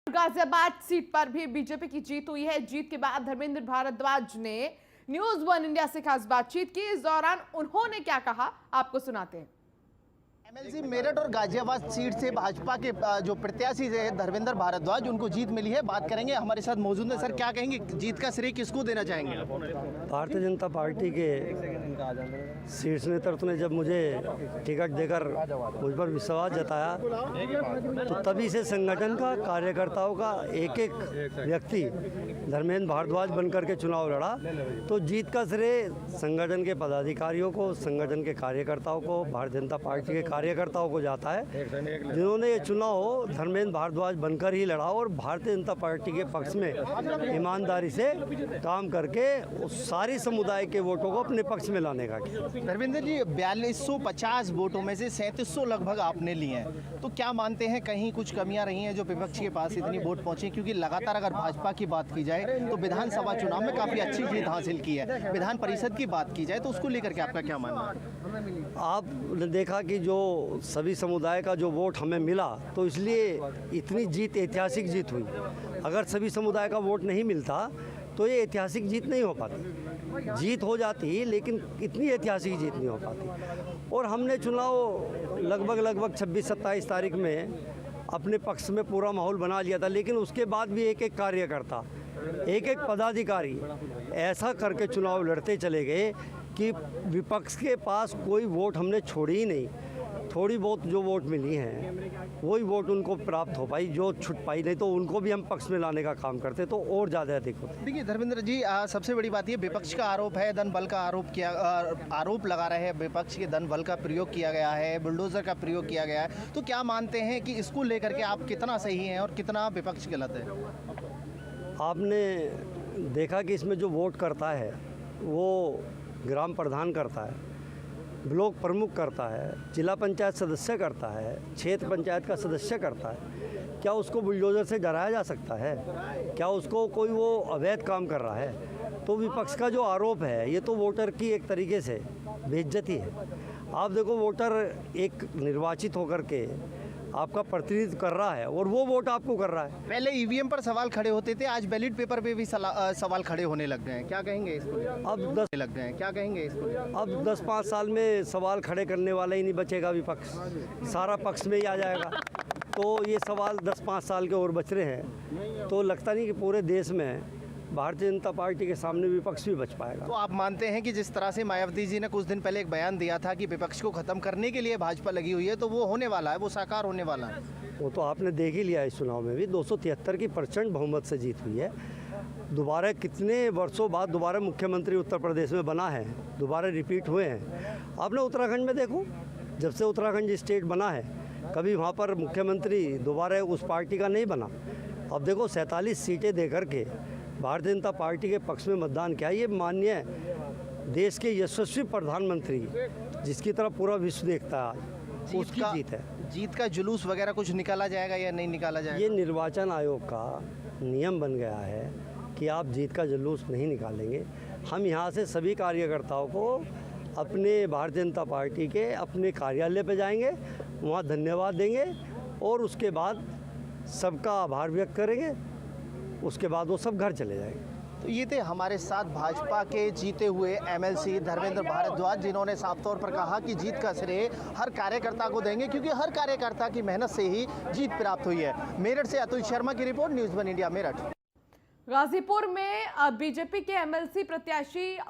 Ghaziabad seat पर भी BJP की जीत हुई है। जीत के बाद धर्मेंद्र भारद्वाज ने न्यूज वन इंडिया से खास बातचीत की। इस दौरान उन्होंने क्या कहा, आपको सुनाते हैं। एमएलसी मेरठ और गाजियाबाद सीट से भाजपा के जो प्रत्याशी है धर्मेंद्र भारद्वाज, उनको जीत मिली है। बात करेंगे, हमारे साथ मौजूद है। सर, क्या कहेंगे, जीत का श्रेय किसको देना चाहेंगे? भारतीय जनता पार्टी के शीर्ष नेतृत्व ने जब मुझे टिकट देकर मुझ पर विश्वास जताया, तो तभी से संगठन का, कार्यकर्ताओं का एक एक व्यक्ति धर्मेंद्र भारद्वाज बनकर के चुनाव लड़ा। तो जीत का श्रेय संगठन के पदाधिकारियों को, संगठन के कार्यकर्ताओं को, भारतीय जनता पार्टी के कार्यकर्ताओं को जाता है, जिन्होंने ये चुनाव धर्मेंद्र भारद्वाज बनकर ही लड़ा और भारतीय जनता पार्टी के पक्ष में ईमानदारी से काम करके उस सारी समुदाय के वोटों को अपने पक्ष में लाने का किया। धर्मेंद्र जी, 4250 वोटों में से 3700 लगभग आपने लिए हैं, तो क्या मानते हैं कहीं कुछ कमियां रही हैं जो विपक्ष के पास इतनी वोट पहुंची? क्योंकि लगातार अगर भाजपा की बात की जाए तो विधानसभा चुनाव में काफी अच्छी जीत हासिल की है। विधान परिषद की बात की जाए तो उसको लेकर के आपका क्या मानना है? आपने देखा कि जो सभी समुदाय का जो वोट हमें मिला, तो इसलिए इतनी जीत, ऐतिहासिक जीत हुई। अगर सभी समुदाय का वोट नहीं मिलता तो ये ऐतिहासिक जीत नहीं हो पाती। जीत हो जाती लेकिन इतनी ऐतिहासिक जीत नहीं हो पाती। और हमने चुनाव लगभग 26-27 तारीख में अपने पक्ष में पूरा माहौल बना लिया था, लेकिन उसके बाद भी एक एक कार्यकर्ता, एक एक पदाधिकारी ऐसा करके चुनाव लड़ते चले गए कि विपक्ष के पास कोई वोट हमने छोड़ी ही नहीं। थोड़ी बहुत जो वोट मिली हैं वही वोट उनको प्राप्त हो पाई, जो छूट पाई नहीं तो उनको भी हम पक्ष में लाने का काम करते तो और ज़्यादा अधिक होता। देखिए धर्मेंद्र जी, सबसे बड़ी बात ये विपक्ष का आरोप है, धन बल का आरोप लगा रहे हैं। विपक्ष के धन बल का प्रयोग किया गया है, बुलडोजर का प्रयोग किया गया है। तो क्या मानते हैं कि इसको लेकर के आप कितना सही हैं और कितना विपक्ष गलत है? आपने देखा कि इसमें जो वोट करता है वो ग्राम प्रधान करता है, ब्लॉक प्रमुख करता है, जिला पंचायत सदस्य करता है, क्षेत्र पंचायत का सदस्य करता है। क्या उसको बुलडोजर से डराया जा सकता है? क्या उसको कोई वो अवैध काम कर रहा है? तो विपक्ष का जो आरोप है ये तो वोटर की एक तरीके से बेइज्जती है। आप देखो, वोटर एक निर्वाचित होकर के आपका प्रतिनिधित्व कर रहा है और वो वोट आपको कर रहा है। पहले ईवीएम पर सवाल खड़े होते थे, आज बैलेट पेपर पे भी सवाल खड़े होने लग गए हैं। क्या कहेंगे इसको? अब 10 लग गए हैं, क्या कहेंगे इसको? अब 10-5 साल में सवाल खड़े करने वाला ही नहीं बचेगा विपक्ष, सारा पक्ष में ही आ जाएगा। तो ये सवाल 10-5 साल के और बच रहे हैं, तो लगता नहीं कि पूरे देश में भारतीय जनता पार्टी के सामने विपक्ष भी बच पाएगा। तो आप मानते हैं कि जिस तरह से मायावती जी ने कुछ दिन पहले एक बयान दिया था कि विपक्ष को खत्म करने के लिए भाजपा लगी हुई है, तो वो होने वाला है, वो साकार होने वाला है? वो तो आपने देख ही लिया, इस चुनाव में भी 273 की प्रचंड बहुमत से जीत हुई है। दोबारा कितने वर्षों बाद दोबारा मुख्यमंत्री उत्तर प्रदेश में बना है, दोबारा रिपीट हुए हैं। आपने उत्तराखंड में देखो, जब से उत्तराखंड स्टेट बना है, कभी वहाँ पर मुख्यमंत्री दोबारा उस पार्टी का नहीं बना। अब देखो, 47 सीटें दे करके भारतीय जनता पार्टी के पक्ष में मतदान किया। ये माननीय देश के यशस्वी प्रधानमंत्री, जिसकी तरफ पूरा विश्व देखता है, उसकी जीत है। जीत का जुलूस वगैरह कुछ निकाला जाएगा या नहीं निकाला जाएगा? ये निर्वाचन आयोग का नियम बन गया है कि आप जीत का जुलूस नहीं निकालेंगे। हम यहाँ से सभी कार्यकर्ताओं को अपने भारतीय जनता पार्टी के अपने कार्यालय पे जाएंगे, वहाँ धन्यवाद देंगे और उसके बाद सबका आभार व्यक्त करेंगे। उसके बाद वो सब घर चले जाएंगे। तो ये थे हमारे साथ भाजपा के जीते हुए एमएलसी धर्मेंद्र भारद्वाज, जिन्होंने साफ तौर पर कहा कि जीत का श्रेय हर कार्यकर्ता को देंगे, क्योंकि हर कार्यकर्ता की मेहनत से ही जीत प्राप्त हुई है। मेरठ से अतुल शर्मा की report, news one India Meerut. Ghazipur में बीजेपी के एमएलसी प्रत्याशी